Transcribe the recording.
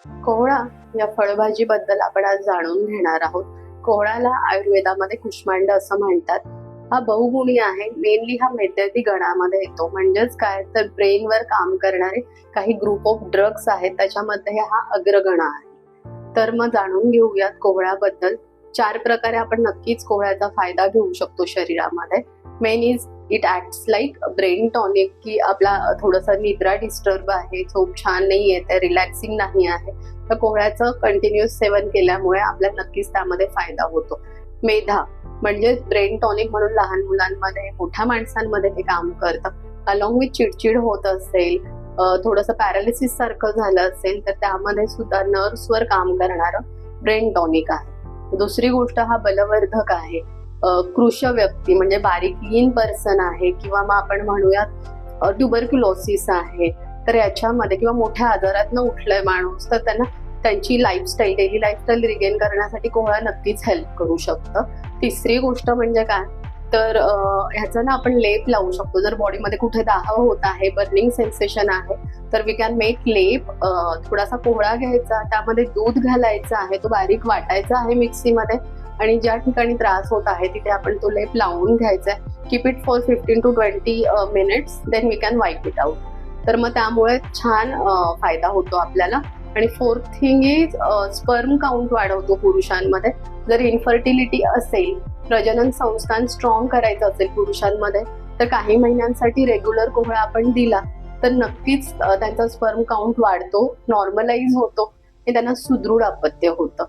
कोहळा या फळभाजीबद्दल आपण आज जाणून घेणार आहोत. कोहळ्याला आयुर्वेदामध्ये कुष्मांड असं म्हणतात. हा बहुगुणी आहे. मेनली हा मेद्याती गणामध्ये येतो. म्हणजेच काय तर ब्रेनवर काम करणारे काही ग्रुप ऑफ ड्रग्स आहेत, त्याच्यामध्ये हा अग्रगण आहे. तर मग जाणून घेऊयात कोहळ्याबद्दल. 4 प्रकारे आपण नक्कीच कोहळ्याचा फायदा घेऊ शकतो शरीरामध्ये. Main is it acts like brain tonic, की आपला थोडंसं निद्रा डिस्टर्ब आहे, झोप छान नाही येते, रिलॅक्सिंग नाही आहे, तर कोहळ्याचं कंटिन्युअस सेवन केल्यामुळे आपल्याला नक्कीच त्यामध्ये फायदा होतो. मेधा म्हणजे ब्रेन टॉनिक म्हणून लहान मुलांमध्ये, मोठ्या माणसांमध्ये ते काम करतं. अलॉंग विथ चिडचिड होत असेल, थोडंसं पॅरालिसिस सारखं झालं असेल, तर त्यामध्ये सुद्धा नर्व्सवर काम करणारं ब्रेन टॉनिक आहे. दुसरी गोष्ट, हा बलवर्धक आहे. कृश व्यक्ती म्हणजे बारीक लीन पर्सन आहे, किंवा मग आपण म्हणूयात ट्युबरक्युलोसिस आहे, तर याच्यामध्ये किंवा मोठ्या आजारातनं उठलाय माणूस, तर त्यांना त्यांची लाईफस्टाईल, डेली लाईफस्टाईल रिगेन करण्यासाठी कोहळा नक्कीच हेल्प करू शकतं. तिसरी गोष्ट म्हणजे काय तर ह्याचा ना आपण लेप लावू शकतो. जर बॉडीमध्ये कुठे दाह होत आहे, बर्निंग सेन्सेशन आहे, तर वी कॅन मेक लेप. थोडासा कोहळा घ्यायचा, त्यामध्ये दूध घालायचं आहे, तो बारीक वाटायचा आहे मिक्सीमध्ये, आणि ज्या ठिकाणी त्रास होत आहे तिथे आपण तो लेप लावून घ्यायचा आहे. Keep it for 15 to 20 minutes, then we can wipe it out. तर मग त्यामुळे छान फायदा होतो आपल्याला. आणि fourth thing is sperm count वाढवतो पुरुषांमध्ये. जर इन्फर्टिलिटी असेल, प्रजनन संस्थान स्ट्रॉंग करायचं असेल पुरुषांमध्ये, तर काही महिन्यांसाठी रेग्युलर कोहळा आपण दिला तर नक्कीच त्यांचा स्पर्म काउंट वाढतो, नॉर्मलाइज होतो आणि त्यांना सुदृढ अपत्य होतं.